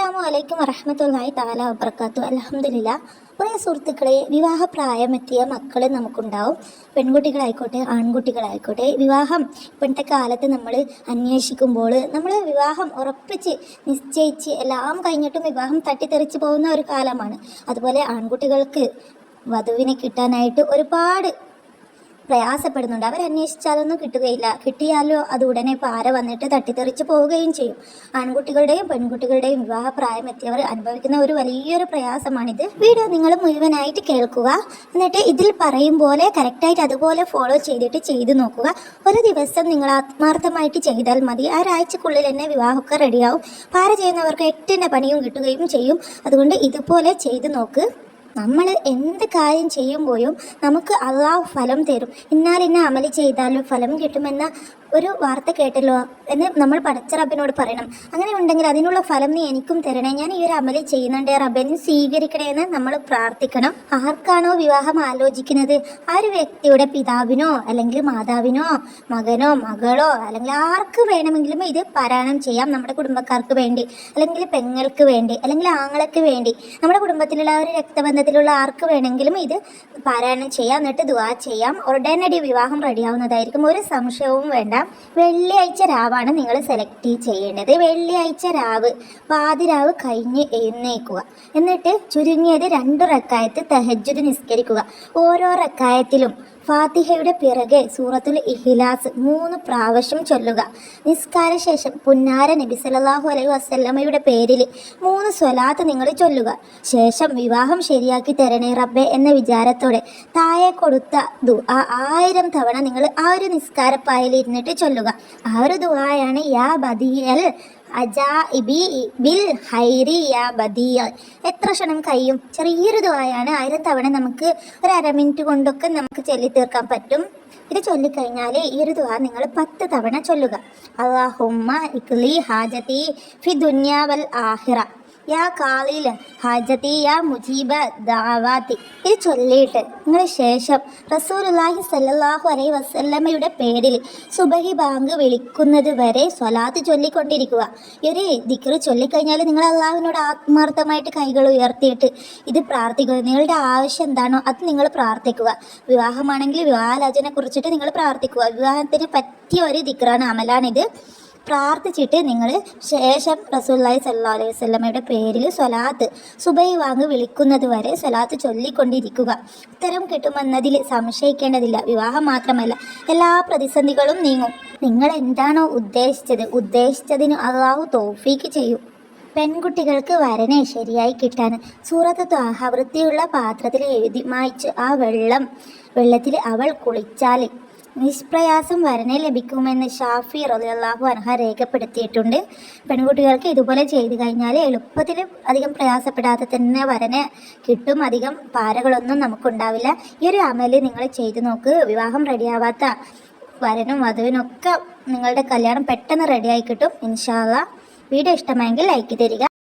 അസ്സലാമു അലൈക്കും വറഹ്മത്തുള്ളാഹി തആല വബറകാതുഹു. അൽഹംദുലില്ലാഹ്. പ്രിയ സുഹൃത്തുക്കളെ, വിവാഹപ്രായമെത്തിയ മക്കൾ നമുക്കുണ്ടാവും. പെൺകുട്ടികളായിക്കോട്ടെ ആൺകുട്ടികളായിക്കോട്ടെ. വിവാഹം ഇപ്പോഴത്തെ കാലത്ത് നമ്മൾ അന്വേഷിക്കുമ്പോൾ നമ്മൾ വിവാഹം ഉറപ്പിച്ച് നിശ്ചയിച്ച് എല്ലാം കഴിഞ്ഞിട്ടും വിവാഹം തട്ടിത്തെറിച്ച് പോകുന്ന ഒരു കാലമാണ്. അതുപോലെ ആൺകുട്ടികൾക്ക് വധുവിനെ കിട്ടാനായിട്ട് ഒരുപാട് പ്രയാസപ്പെടുന്നുണ്ട്. അവരന്വേഷിച്ചാലൊന്നും കിട്ടുകയില്ല. കിട്ടിയാലോ അത് ഉടനെ പാര വന്നിട്ട് തട്ടിത്തെറിച്ച് പോവുകയും ചെയ്യും. ആൺകുട്ടികളുടെയും പെൺകുട്ടികളുടെയും വിവാഹപ്രായം എത്തിയവർ അനുഭവിക്കുന്ന ഒരു വലിയൊരു പ്രയാസമാണിത്. വീഡിയോ നിങ്ങൾ മുഴുവനായിട്ട് കേൾക്കുക. എന്നിട്ട് ഇതിൽ പറയും പോലെ കറക്റ്റായിട്ട് അതുപോലെ ഫോളോ ചെയ്ത് നോക്കുക. ഒരു ദിവസം നിങ്ങൾ ആത്മാർത്ഥമായിട്ട് ചെയ്താൽ മതി. ഒരാഴ്ചക്കുള്ളിൽ തന്നെ വിവാഹമൊക്കെ റെഡിയാവും. പാര ചെയ്യുന്നവർക്ക് 8 പണിയും കിട്ടുകയും ചെയ്യും. അതുകൊണ്ട് ഇതുപോലെ ചെയ്ത് നോക്ക്. നമ്മൾ എന്ത് കാര്യം ചെയ്യുമ്പോഴും നമുക്ക് അള്ളാഹു ഫലം തരും. ഇന്നാലിന്ന അമല് ചെയ്താലും ഫലം കിട്ടുമെന്ന ഒരു വാർത്ത കേട്ടല്ലോ എന്ന് നമ്മൾ പടച്ച റബ്ബിനോട് പറയണം. അങ്ങനെ ഉണ്ടെങ്കിൽ അതിനുള്ള ഫലം നീ എനിക്കും തരണേ, ഞാൻ ഈ ഒരു അമല് ചെയ്യുന്നുണ്ട് റബ്ബെ, നീ സ്വീകരിക്കണേ എന്ന് നമ്മൾ പ്രാർത്ഥിക്കണം. ആർക്കാണോ വിവാഹം ആലോചിക്കുന്നത് ആ ഒരു വ്യക്തിയുടെ പിതാവിനോ അല്ലെങ്കിൽ മാതാവിനോ മകനോ മകളോ അല്ലെങ്കിൽ ആർക്ക് വേണമെങ്കിലും ഇത് പാരായണം ചെയ്യാം. നമ്മുടെ കുടുംബക്കാർക്ക് വേണ്ടി അല്ലെങ്കിൽ പെങ്ങൾക്ക് വേണ്ടി അല്ലെങ്കിൽ ആങ്ങളക്ക് വേണ്ടി നമ്മുടെ കുടുംബത്തിലുള്ള ഒരു രക്തബന്ധത്തിലുള്ള ആർക്ക് വേണമെങ്കിലും ഇത് പാരായണം ചെയ്യാം. എന്നിട്ട് ദുആ ചെയ്യാം. ഉടനടി വിവാഹം റെഡിയാവുന്നതായിരിക്കും. ഒരു സംശയവും വേണ്ട. വെള്ളിയാഴ്ച രാവാണ് നിങ്ങൾ സെലക്ട് ചെയ്യേണ്ടത്. വെള്ളിയാഴ്ച രാവ് പാതിരാവ് കഴിഞ്ഞ് എഴുന്നേക്കുക. എന്നിട്ട് ചുരുങ്ങിയത് 2 റക്അത്ത് തഹജ്ജുദ് നിസ്കരിക്കുക. ഓരോ റക്അത്തിലും ഫാത്തിഹയുടെ പിറകെ സൂറത്തുൽ ഇഖ്ലാസ് 3 പ്രാവശ്യം ചൊല്ലുക. നിസ്കാര ശേഷം പുന്നാര നബി സല്ലല്ലാഹു അലൈഹി വസല്ലമയുടെ പേരിൽ 3 സ്വലാത്ത് നിങ്ങൾ ചൊല്ലുക. ശേഷം വിവാഹം ശരിയാക്കി തരണേ റബ്ബെ എന്ന വിചാരത്തോടെ താഴെ കൊടുത്ത ദുആ 1000 തവണ നിങ്ങൾ ആ ഒരു നിസ്കാരപ്പായയിൽ ഇരുന്നിട്ട് ചൊല്ലുക. ആ ഒരു ദുആയാണ് യാ ബദിയൽ അജാഇബി ബിൽ ഹൈരി യാ ബദിയ. എത്ര ക്ഷണം കഴിയും? ചെറിയൊരു ദുആയാണ്. 1000 തവണ നമുക്ക് ഒരു 1/2 മിനിറ്റ് കൊണ്ടൊക്കെ നമുക്ക് ചൊല്ലി തീർക്കാൻ പറ്റും. ഇത് ചൊല്ലിക്കഴിഞ്ഞാൽ ഈ ഒരു ദുആ നിങ്ങൾ 10 തവണ ചൊല്ലുക. അല്ലാഹുമ്മ ഇഖ്ലി ഹാജതി ഫി ദുനിയ വൽ ആഖിറ യാ കാലിൽ ഹാജതി യാ മുജീബ ദഅവാതി. ഇത് ചൊല്ലിയിട്ട് നിങ്ങൾ ശേഷം റസൂലുള്ളാഹി സ്വല്ലല്ലാഹു അലൈഹി വസല്ലമയുടെ പേരിൽ സുബഹി ബാങ്ക് വിളിക്കുന്നത് വരെ സ്വലാത്ത് ചൊല്ലിക്കൊണ്ടിരിക്കുക. ഈ ഒരു ദിക്ർ ചൊല്ലിക്കഴിഞ്ഞാൽ നിങ്ങൾ അള്ളാഹുവിനോട് ആത്മാർത്ഥമായിട്ട് കൈകൾ ഉയർത്തിയിട്ട് ഇത് പ്രാർത്ഥിക്കുക. നിങ്ങളുടെ ആവശ്യം എന്താണോ അത് നിങ്ങൾ പ്രാർത്ഥിക്കുക. വിവാഹമാണെങ്കിൽ വിവാഹാലോചനയെ കുറിച്ചിട്ട് നിങ്ങൾ പ്രാർത്ഥിക്കുക. വിവാഹത്തിന് പറ്റിയ ഒരു ദിക്റാണ്, അമലാണിത്. പ്രാർത്ഥിച്ചിട്ട് നിങ്ങൾ ശേഷം റസൂലുള്ളാഹി സ്വല്ലല്ലാഹു അലൈഹി വസല്ലമയുടെ പേരിൽ സ്വലാത്ത് സുബഹി ബാങ്ക് വിളിക്കുന്നത് വരെ സ്വലാത്ത് ചൊല്ലിക്കൊണ്ടിരിക്കുക. ഉത്തരം കിട്ടുമെന്നതിൽ സംശയിക്കേണ്ടതില്ല. വിവാഹം മാത്രമല്ല, എല്ലാ പ്രതിസന്ധികളും നീങ്ങും. നിങ്ങൾ എന്താണോ ഉദ്ദേശിച്ചതിന് അല്ലാഹു തൗഫീക്ക് ചെയ്യും. പെൺകുട്ടികൾക്ക് വരനെ ശരിയായി കിട്ടാൻ സൂറത്ത് ത്വാഹ വൃത്തിയുള്ള പാത്രത്തിൽ എഴുതി മായ്ച്ച് ആ വെള്ളത്തിൽ അവൾ കുളിച്ചാൽ നിഷ്പ്രയാസം വരനെ ലഭിക്കുമെന്ന് ഷാഫി റളിയല്ലാഹു അൻഹ രേഖപ്പെടുത്തിയിട്ടുണ്ട്. പെൺകുട്ടികൾക്ക് ഇതുപോലെ ചെയ്തു കഴിഞ്ഞാൽ എളുപ്പത്തിൽ അധികം പ്രയാസപ്പെടാതെ തന്നെ വരനെ കിട്ടും. അധികം പാരകളൊന്നും നമുക്കുണ്ടാവില്ല. ഈ ഒരു അമല് നിങ്ങൾ ചെയ്തു നോക്ക്. വിവാഹം റെഡിയാവാത്ത വരനും വധുവിനൊക്കെ നിങ്ങളുടെ കല്യാണം പെട്ടെന്ന് റെഡിയായി കിട്ടും ഇൻഷാ അല്ലാഹ്. വീഡിയോ ഇഷ്ടമായെങ്കിൽ ലൈക്ക് തരിക.